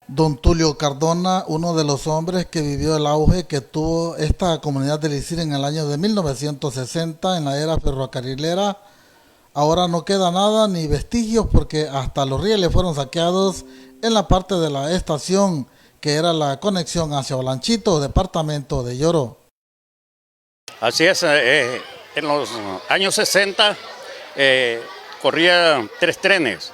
Don Tulio Cardona, uno de los hombres que vivió el auge que tuvo esta comunidad del Isir en el año de 1960 en la era ferrocarrilera. Ahora no queda nada ni vestigios porque hasta los rieles fueron saqueados en la parte de la estación que era la conexión hacia Olanchito, departamento de Lloro. Así es, en los años 60 corría tres trenes,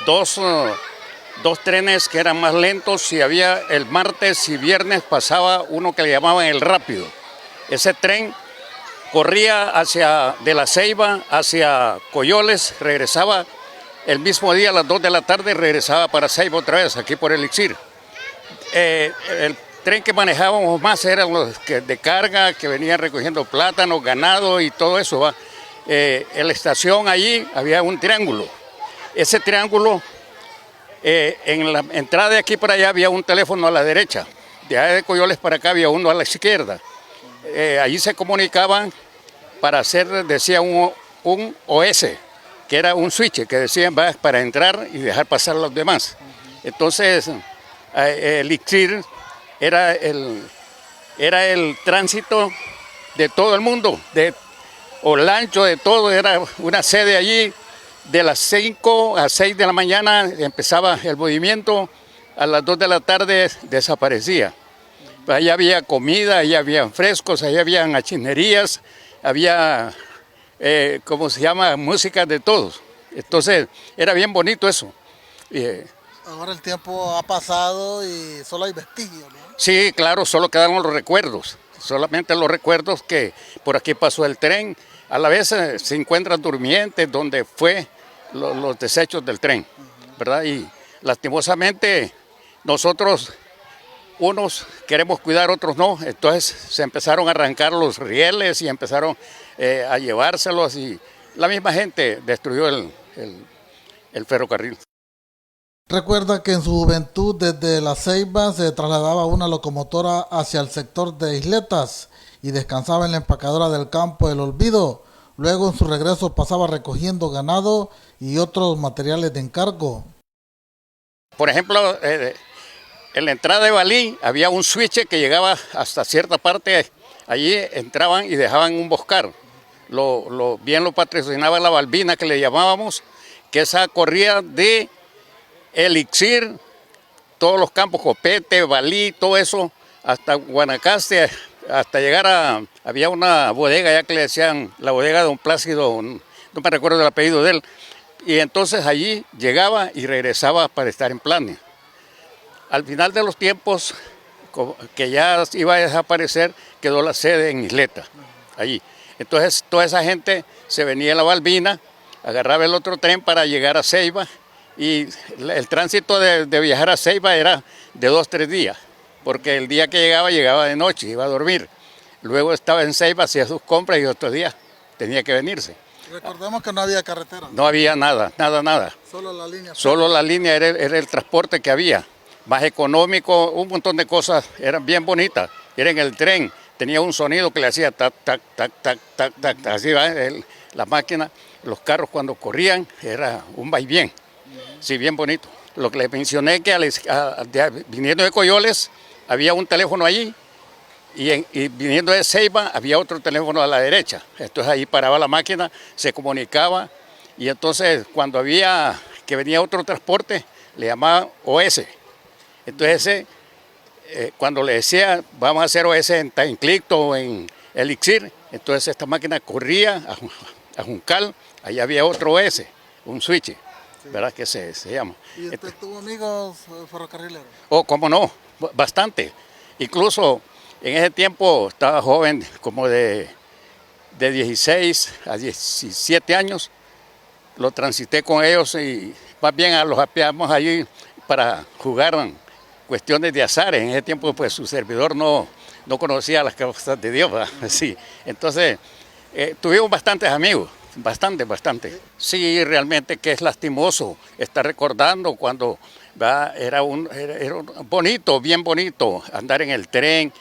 dos trenes que eran más lentos y había el martes y viernes pasaba uno que le llamaban el rápido. Ese tren corría de La Ceiba hacia Coyoles, regresaba el mismo día a las 2 de la tarde, regresaba para Ceiba otra vez, aquí por el Elixir. El tren que manejábamos más eran los de carga, que venían recogiendo plátanos, ganado y todo eso, ¿va? En la estación allí había un triángulo. Ese triángulo, en la entrada de aquí para allá había un teléfono a la derecha. De allá de Coyoles para acá había uno a la izquierda. Allí se comunicaban para hacer, decía un OS, que era un switch, que decían va para entrar y dejar pasar a los demás. Entonces, el Elixir era el tránsito de todo el mundo, de Olancho, de todo, era una sede allí. De las 5 a 6 de la mañana empezaba el movimiento, a las 2 de la tarde desaparecía. Allá había comida, allá había frescos, allá había achinerías, había, ¿cómo se llama?, música de todos. Entonces, era bien bonito eso. Ahora el tiempo ha pasado y solo hay vestigios, ¿no? Sí, claro, solo quedaron los recuerdos, solamente los recuerdos que por aquí pasó el tren. A la vez se encuentran durmientes donde fue los desechos del tren, ¿verdad? Y lastimosamente nosotros, unos queremos cuidar, otros no. Entonces se empezaron a arrancar los rieles y empezaron a llevárselos y la misma gente destruyó el ferrocarril. Recuerda que en su juventud desde La Ceiba se trasladaba una locomotora hacia el sector de Isletas y descansaba en la empacadora del campo El Olvido. Luego en su regreso pasaba recogiendo ganado y otros materiales de encargo. Por ejemplo, en la entrada de Balí había un switch que llegaba hasta cierta parte. Allí entraban y dejaban un boscar. Bien lo patrocinaba la Balbina, que le llamábamos, que esa corría de Elixir, todos los campos, Copete, Balí, todo eso, hasta Guanacaste, hasta llegar había una bodega ya que le decían la bodega de Don Plácido, no me recuerdo el apellido de él, y entonces allí llegaba y regresaba para estar en Plania. Al final de los tiempos, que ya iba a desaparecer, quedó la sede en Isleta, allí. Entonces toda esa gente se venía a la Balbina, agarraba el otro tren para llegar a Ceiba, y el tránsito de viajar a Ceiba era de 2-3 días, porque el día que llegaba de noche, iba a dormir. Luego estaba en Ceiba, hacía sus compras y otro día tenía que venirse. Recordemos que no había carretera. No había nada. Solo la línea. Solo la línea era el transporte que había. Más económico, un montón de cosas, eran bien bonitas. Era en el tren, tenía un sonido que le hacía tac, tac, tac, tac, tac, tac, así va, la máquina, los carros cuando corrían, era un vaivén. Sí, bien bonito. Lo que les mencioné que viniendo de Coyoles había un teléfono allí y viniendo de Ceiba había otro teléfono a la derecha. Entonces ahí paraba la máquina, se comunicaba y entonces cuando había que venía otro transporte le llamaban OS. Entonces cuando le decía vamos a hacer OS en Tainclicto o en Elixir, entonces esta máquina corría a Juncal, ahí había otro OS, un switch. Sí. ¿Verdad que se llama? ¿Y usted tuvo amigos ferrocarrileros? Oh, cómo no, bastante. Incluso en ese tiempo estaba joven, como de 16 a 17 años, lo transité con ellos y más bien los apiamos allí para jugar cuestiones de azar. En ese tiempo pues su servidor no conocía las cosas de Dios, ¿verdad? Sí. Entonces tuvimos bastantes amigos. Bastante. Sí, realmente que es lastimoso estar recordando cuando era bonito, bien bonito, andar en el tren,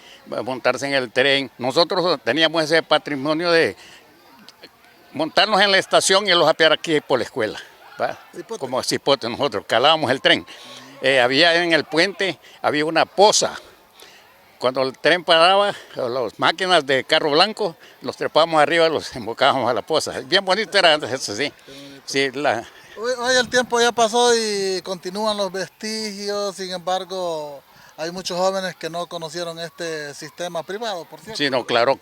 montarse en el tren. Nosotros teníamos ese patrimonio de montarnos en la estación y los apear aquí por la escuela. ¿va? Cipote. Como cipote nosotros, calábamos el tren. Había en el puente, había una poza. Cuando el tren paraba, las máquinas de carro blanco, los trepábamos arriba, los embocábamos a la poza. Bien bonito era antes eso, sí. Sí, Hoy el tiempo ya pasó y continúan los vestigios, sin embargo, hay muchos jóvenes que no conocieron este sistema privado, por cierto. Sí, no, claro,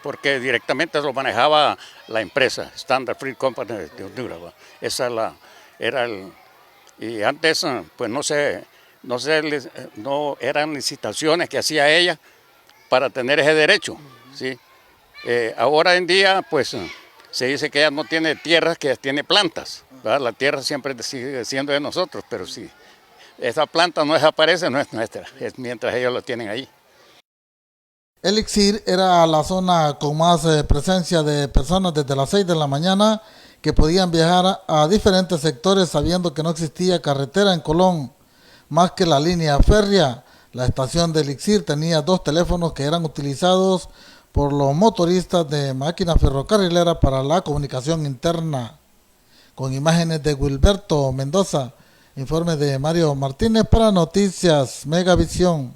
porque directamente lo manejaba la empresa, Standard Fruit Company de Honduras. ¿Va? Esa era y antes, pues no eran licitaciones que hacía ella para tener ese derecho, ¿sí? Ahora en día, pues se dice que ella no tiene tierras, que ella tiene plantas, ¿verdad? La tierra siempre sigue siendo de nosotros, pero si esa planta no desaparece, no es nuestra, es mientras ellos lo tienen ahí. Elixir era la zona con más presencia de personas desde las 6 de la mañana que podían viajar a diferentes sectores sabiendo que no existía carretera en Colón, más que la línea férrea. La estación de Elixir tenía 2 teléfonos que eran utilizados por los motoristas de máquina ferrocarrilera para la comunicación interna. Con imágenes de Wilberto Mendoza, informe de Mario Martínez para Noticias Megavisión.